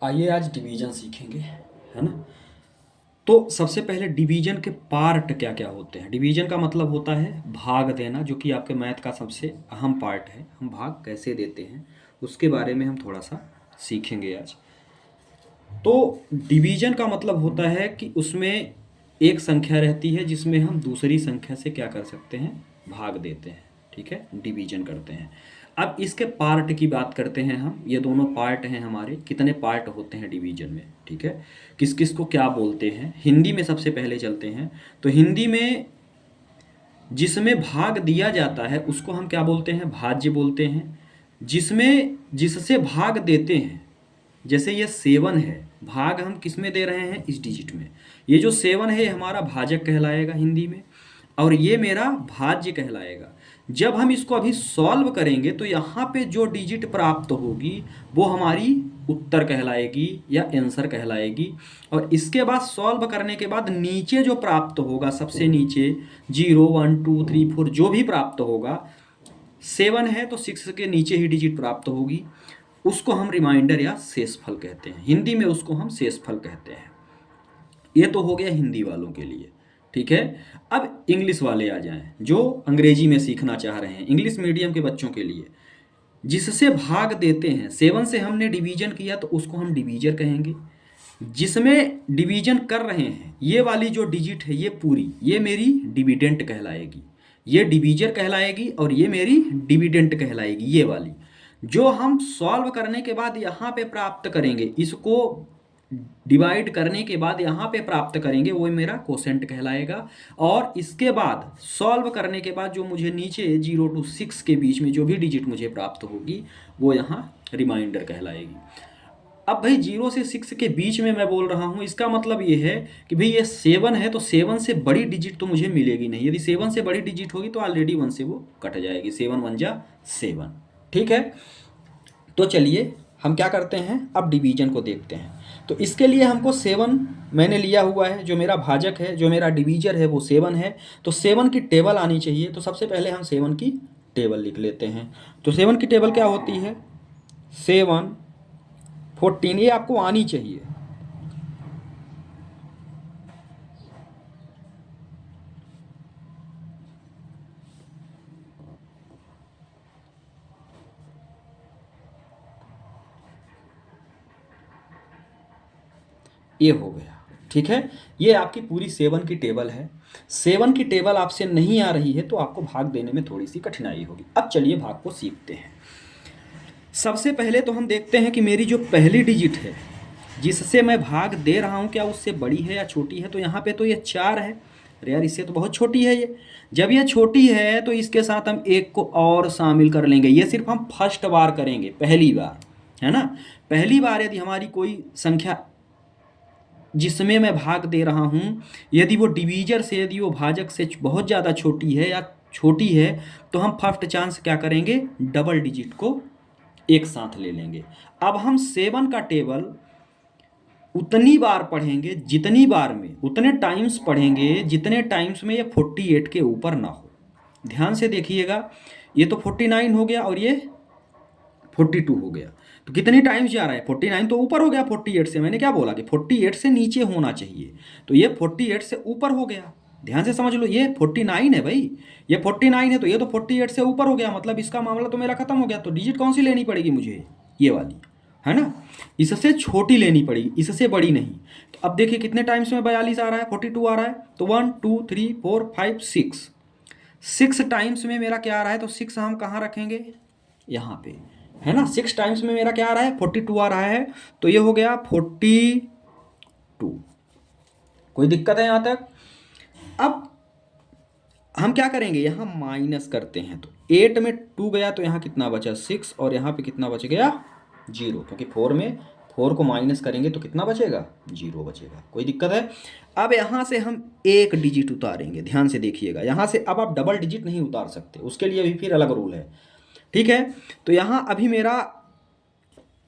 आइए आज डिवीजन सीखेंगे, है ना। तो सबसे पहले डिवीजन के पार्ट क्या क्या होते हैं। डिवीजन का मतलब होता है भाग देना, जो कि आपके मैथ का सबसे अहम पार्ट है। हम भाग कैसे देते हैं उसके बारे में हम थोड़ा सा सीखेंगे आज। तो डिवीजन का मतलब होता है कि उसमें एक संख्या रहती है जिसमें हम दूसरी संख्या से क्या कर सकते हैं, भाग देते हैं। ठीक है, डिवीजन करते हैं। अब इसके पार्ट की बात करते हैं हम। ये दोनों पार्ट हैं हमारे, कितने पार्ट होते हैं डिवीजन में। ठीक है, किस किस को क्या बोलते हैं। हिंदी में सबसे पहले चलते हैं। तो हिंदी में जिसमें भाग दिया जाता है उसको हम क्या बोलते हैं, भाज्य बोलते हैं। जिसमें जिससे भाग देते हैं, जैसे ये 7 है, भाग हम किस में दे रहे हैं, इस डिजिट में। ये जो 7 है ये हमारा भाजक कहलाएगा हिंदी में, और ये मेरा भाज्य कहलाएगा। जब हम इसको अभी सॉल्व करेंगे तो यहाँ पे जो डिजिट प्राप्त होगी वो हमारी उत्तर कहलाएगी या आंसर कहलाएगी। और इसके बाद सॉल्व करने के बाद नीचे जो प्राप्त होगा, सबसे नीचे 0 1 2 3 4 जो भी प्राप्त होगा, 7 है तो 6 के नीचे ही डिजिट प्राप्त होगी, उसको हम रिमाइंडर या शेषफल कहते हैं। हिंदी में उसको हम शेषफल कहते हैं। ये तो हो गया हिंदी वालों के लिए। ठीक है, अब इंग्लिश वाले आ जाएं जो अंग्रेजी में सीखना चाह रहे हैं, इंग्लिश मीडियम के बच्चों के लिए। जिससे भाग देते हैं, 7 से हमने डिवीजन किया तो उसको हम डिवीजर कहेंगे। जिसमें डिवीजन कर रहे हैं, ये वाली जो डिजिट है ये पूरी, ये मेरी डिविडेंट कहलाएगी, ये डिवीजर कहलाएगी, और ये मेरी डिविडेंट कहलाएगी। ये वाली जो हम सॉल्व करने के बाद यहाँ पे प्राप्त करेंगे, इसको डिवाइड करने के बाद यहाँ पे प्राप्त करेंगे, वो मेरा कोसेंट कहलाएगा। और इसके बाद सॉल्व करने के बाद जो मुझे नीचे 0 to 6 के बीच में जो भी डिजिट मुझे प्राप्त होगी वो यहाँ रिमाइंडर कहलाएगी। अब भाई 0 से 6 के बीच में मैं बोल रहा हूँ, इसका मतलब ये है कि भाई ये 7 है तो 7 से बड़ी डिजिट तो मुझे मिलेगी नहीं। यदि 7 से बड़ी डिजिट होगी तो ऑलरेडी 1 से वो कट जाएगी। 7 1 जा 7। ठीक है, तो चलिए हम क्या करते हैं, अब डिवीजन को देखते हैं। तो इसके लिए हमको 7 मैंने लिया हुआ है, जो मेरा भाजक है, जो मेरा डिवीजर है वो 7 है। तो 7 की टेबल आनी चाहिए। तो सबसे पहले हम 7 की टेबल लिख लेते हैं। तो 7 की टेबल क्या होती है, 7 14, ये आपको आनी चाहिए। ये हो गया। ठीक है, ये आपकी पूरी 7 की टेबल है। 7 की टेबल आपसे नहीं आ रही है तो आपको भाग देने में थोड़ी सी कठिनाई होगी। अब चलिए भाग को सीखते हैं। सबसे पहले तो हम देखते हैं कि मेरी जो पहली डिजिट है जिससे मैं भाग दे रहा हूँ, क्या उससे बड़ी है या छोटी है। तो यहाँ पे तो ये 4 है। अरे यार, इससे तो बहुत छोटी है ये। जब ये छोटी है तो इसके साथ हम एक को और शामिल कर लेंगे। ये सिर्फ हम फर्स्ट बार करेंगे, पहली बार, है ना। पहली बार यदि हमारी कोई संख्या जिसमें मैं भाग दे रहा हूँ, यदि वो डिवीजर से, यदि वो भाजक से बहुत ज़्यादा छोटी है या छोटी है, तो हम फर्स्ट चांस क्या करेंगे, डबल डिजिट को एक साथ ले लेंगे। अब हम 7 का टेबल उतनी बार पढ़ेंगे, जितनी बार में उतने टाइम्स पढ़ेंगे जितने टाइम्स में ये 48 के ऊपर ना हो। ध्यान से देखिएगा, ये तो 49 हो गया और ये 42 हो गया। तो कितनी टाइम्स जा रहा है, 49 तो ऊपर हो गया 48 से। मैंने क्या बोला कि 48 से नीचे होना चाहिए, तो ये 48 से ऊपर हो गया। ध्यान से समझ लो, ये 49 है भाई, ये 49 है तो ये तो 48 से ऊपर हो गया। मतलब इसका मामला तो मेरा खत्म हो गया। तो डिजिट कौन सी लेनी पड़ेगी मुझे, ये वाली, है ना। इससे छोटी लेनी पड़ेगी, इससे बड़ी नहीं। तो अब देखिए कितने टाइम्स में 42 आ रहा है, 42 आ रहा है। तो 1 2 3 4 5 6, 6 टाइम्स में मेरा क्या आ रहा है। तो 6 हम कहाँ रखेंगे, यहाँ पे, है ना। 6 टाइम्स में मेरा क्या आ रहा है, 42 आ रहा है। तो ये हो गया 42। कोई दिक्कत है यहाँ तक। अब हम क्या करेंगे, यहाँ माइनस करते हैं। तो 8 में 2 गया तो यहाँ कितना बचा, 6, और यहाँ पे कितना बच गया, 0, क्योंकि 4 में 4 को माइनस करेंगे तो कितना बचेगा, 0 बचेगा। कोई दिक्कत है। अब यहाँ से हम एक डिजिट उतारेंगे। ध्यान से देखिएगा, यहाँ से अब आप डबल डिजिट नहीं उतार सकते, उसके लिए भी फिर अलग रूल है। ठीक है, तो यहाँ अभी मेरा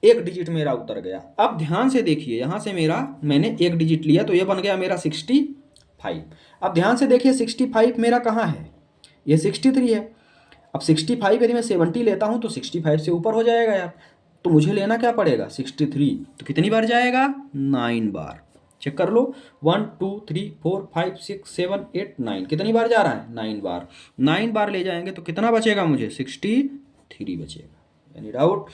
एक डिजिट मेरा उतर गया। अब ध्यान से देखिए, यहाँ से मेरा मैंने एक डिजिट लिया तो ये बन गया मेरा 65। अब ध्यान से देखिए 65 मेरा कहाँ है, ये 63 है। अब 65 यदि मैं 70 लेता हूँ तो 65 से ऊपर हो जाएगा यार। तो मुझे लेना क्या पड़ेगा 63। तो कितनी बार जाएगा 9 बार। चेक कर लो 1 2 3 4 5 6 7 8 9 कितनी बार जा रहा है 9 बार। 9 बार ले जाएंगे तो कितना बचेगा मुझे 63 बचेगा। Any doubt.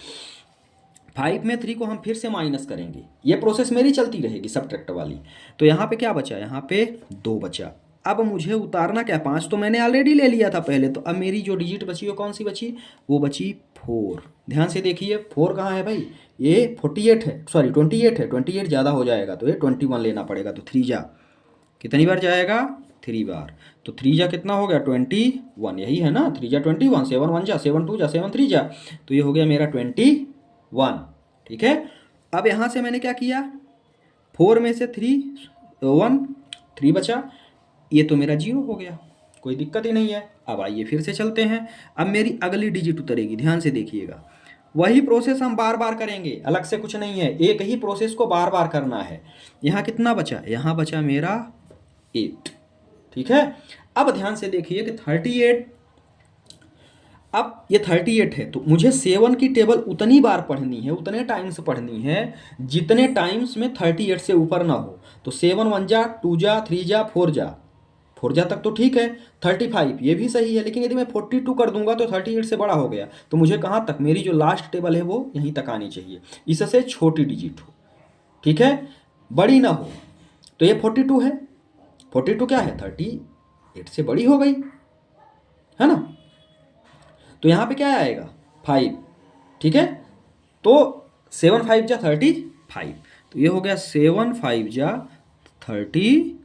5 में 3 को हम फिर से माइनस करेंगे, ये प्रोसेस मेरी चलती रहेगी सब्ट्रैक्ट वाली। तो यहाँ पे क्या बचा, यहाँ पे 2 बचा। अब मुझे उतारना क्या, 5 तो मैंने ऑलरेडी ले लिया था पहले, तो अब मेरी जो डिजिट बची वो कौन सी बची, वो बची 4। ध्यान से देखिए 4 कहाँ है भाई, ये 48 है, सॉरी 28 है, 28 ज़्यादा हो जाएगा तो ये 21 लेना पड़ेगा। तो 3 जा कितनी बार जाएगा 3 बार। तो 3 जा कितना हो गया 21, यही है ना, 3 जा 21, 7 1 जा 7 2 जा 7 3 जा, तो ये हो गया मेरा 21। ठीक है। अब यहाँ से मैंने क्या किया, 4 में से 3 बचा, ये तो मेरा 0 हो गया, कोई दिक्कत ही नहीं है। अब आइए फिर से चलते हैं। अब मेरी अगली डिजिट उतरेगी, ध्यान से देखिएगा। वही प्रोसेस हम बार बार करेंगे, अलग से कुछ नहीं है, एक ही प्रोसेस को बार बार करना है। यहाँ कितना बचा, यहाँ बचा मेरा 8। ठीक है। अब ध्यान से देखिए कि 38, अब ये 38 है तो मुझे 7 की टेबल उतनी बार पढ़नी है, उतने टाइम्स पढ़नी है जितने टाइम्स में 38 से ऊपर ना हो। तो 7 1 जा 2 जा 3 जा 4 जा, 4 जा तक तो ठीक है। 35 ये भी सही है, लेकिन यदि मैं 42 कर दूंगा तो 38 से बड़ा हो गया, तो मुझे कहाँ तक, मेरी जो लास्ट टेबल है वो यहीं तक आनी चाहिए, इससे छोटी डिजिट हो। ठीक है, बड़ी ना हो। तो ये 42 है, 42 क्या है 38 से बड़ी हो गई, है ना। तो यहाँ पे क्या आएगा 5। ठीक है, तो 7 5 जा 35, तो ये हो गया 7 5 जा 35।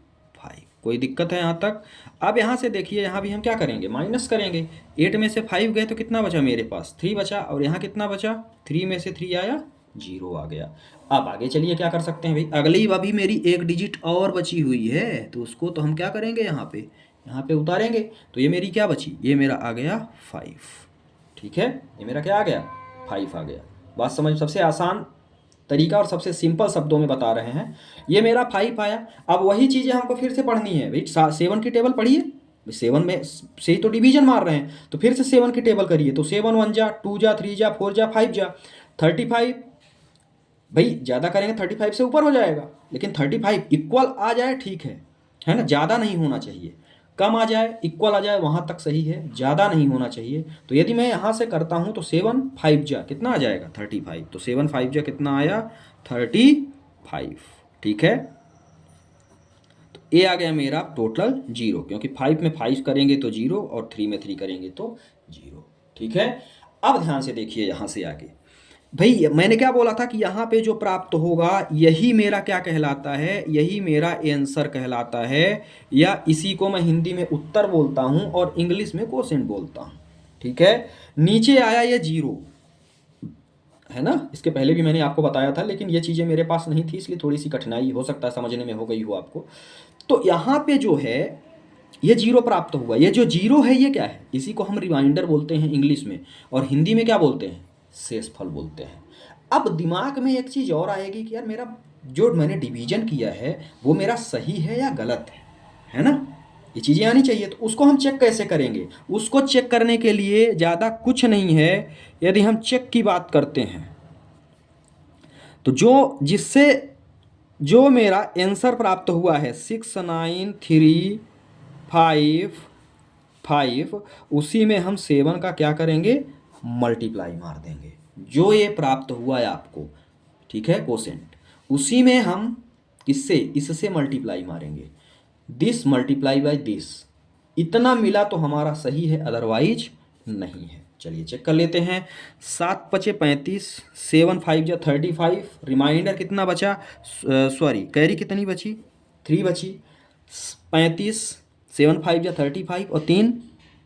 कोई दिक्कत है यहाँ तक। अब यहाँ से देखिए, यहाँ भी हम क्या करेंगे, माइनस करेंगे। 8 में से 5 गए तो कितना बचा मेरे पास 3 बचा, और यहाँ कितना बचा 3 में से 3 आया 0 आ गया। अब आगे चलिए क्या कर सकते हैं भाई, अगली अभी मेरी एक डिजिट और बची हुई है, तो उसको तो हम क्या करेंगे, यहाँ पे उतारेंगे। तो ये मेरी क्या बची, ये मेरा आ गया 5। ठीक है, ये मेरा क्या आ गया 5 आ गया। बात समझ, सबसे आसान तरीका और सबसे सिंपल शब्दों में बता रहे हैं। ये मेरा 5 आया। अब वही चीज़ें हमको फिर से पढ़नी है भाई, 7 की टेबल पढ़िए, 7 में से ही तो डिवीजन मार रहे हैं, तो फिर से 7 की टेबल करिए। तो 7 1 जा 2 जा 3 जा 4 जा 5 जा 35। भाई ज़्यादा करेंगे 35 से ऊपर हो जाएगा, लेकिन 35 इक्वल आ जाए ठीक है ना, ज़्यादा नहीं होना चाहिए, कम आ जाए इक्वल आ जाए वहाँ तक सही है, ज़्यादा नहीं होना चाहिए। तो यदि मैं यहाँ से करता हूँ तो 7 5 जा कितना आ जाएगा 35, तो 7 5 जा कितना आया 35। ठीक है, तो ये आ गया मेरा टोटल 0, क्योंकि 5 में 5 करेंगे तो 0 और 3 में 3 करेंगे तो 0। ठीक है। अब ध्यान से देखिए यहाँ से आगे, भाई मैंने क्या बोला था कि यहाँ पे जो प्राप्त होगा यही मेरा क्या कहलाता है, यही मेरा आंसर कहलाता है, या इसी को मैं हिंदी में उत्तर बोलता हूँ और इंग्लिश में क्वोशेंट बोलता हूँ। ठीक है, नीचे आया ये 0 है ना, इसके पहले भी मैंने आपको बताया था, लेकिन ये चीज़ें मेरे पास नहीं थी, इसलिए थोड़ी सी कठिनाई हो सकता है समझने में हो गई हो आपको। तो यहाँ पे जो है ये 0 प्राप्त हुआ, ये जो 0 है ये क्या है, इसी को हम रिमाइंडर बोलते हैं इंग्लिश में, और हिंदी में क्या बोलते हैं, शेषफल बोलते हैं। अब दिमाग में एक चीज़ और आएगी कि यार मेरा जो मैंने डिवीजन किया है वो मेरा सही है या गलत है ना, ये चीज़ें आनी चाहिए। तो उसको हम चेक कैसे करेंगे, उसको चेक करने के लिए ज़्यादा कुछ नहीं है। यदि हम चेक की बात करते हैं तो जिससे जो मेरा आंसर प्राप्त हुआ है 6 9 3 5 5, उसी में हम 7 का क्या करेंगे, मल्टीप्लाई मार देंगे, जो ये प्राप्त हुआ है आपको। ठीक है, कोसेंट, उसी में हम इससे मल्टीप्लाई मारेंगे, दिस मल्टीप्लाई बाय दिस, इतना मिला तो हमारा सही है, अदरवाइज नहीं है। चलिए चेक कर लेते हैं। 7 5 35, 7 5 जा 35, रिमाइंडर कितना बचा, सॉरी कैरी कितनी बची 3 बची, 35 7 5 जा 35 और 3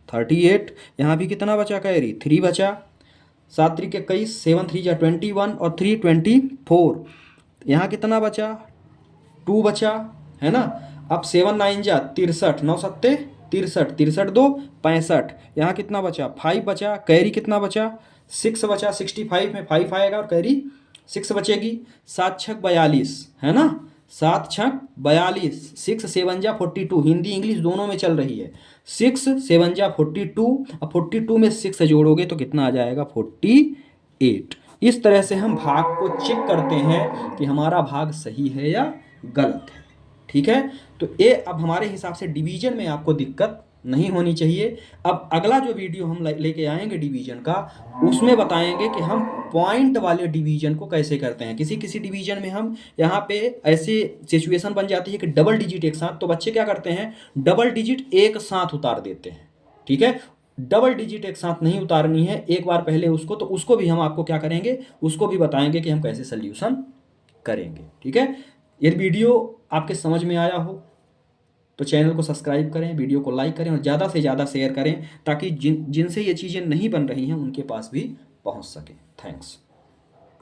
38, यहाँ भी कितना बचा कैरी 3 बचा, 7 3 21, 7 3 जा 21 और 3 24, यहाँ कितना बचा 2 बचा, है ना। अब 7 9 जा 63, 9 7 63, 63 2 65, यहाँ कितना बचा 5 बचा, कैरी कितना बचा 6 बचा, 65 में 5 आएगा और कैरी 6 बचेगी, 7 6 42, है ना, 7 6 42, 6 7 जा 42, हिंदी इंग्लिश दोनों में चल रही है, 6 7 जा 42, अब 42 में 6 जोड़ोगे तो कितना आ जाएगा 48। इस तरह से हम भाग को चेक करते हैं कि हमारा भाग सही है या गलत है। ठीक है, तो ये अब हमारे हिसाब से डिवीजन में आपको दिक्कत नहीं होनी चाहिए। अब अगला जो वीडियो हम लेके आएंगे डिवीजन का, उसमें बताएंगे कि हम पॉइंट वाले डिवीजन को कैसे करते हैं। किसी किसी डिवीजन में हम यहाँ पे ऐसी सिचुएशन बन जाती है कि डबल डिजिट एक साथ, तो बच्चे क्या करते हैं, डबल डिजिट एक साथ उतार देते हैं। ठीक है, डबल डिजिट एक साथ नहीं उतारनी है, एक बार पहले उसको, तो उसको भी हम आपको क्या करेंगे, उसको भी बताएंगे कि हम कैसे सोल्यूशन करेंगे। ठीक है, ये वीडियो आपके समझ में आया हो तो चैनल को सब्सक्राइब करें, वीडियो को लाइक करें और ज़्यादा से ज़्यादा शेयर करें, ताकि जिनसे ये चीज़ें नहीं बन रही हैं उनके पास भी पहुंच सके। थैंक्स।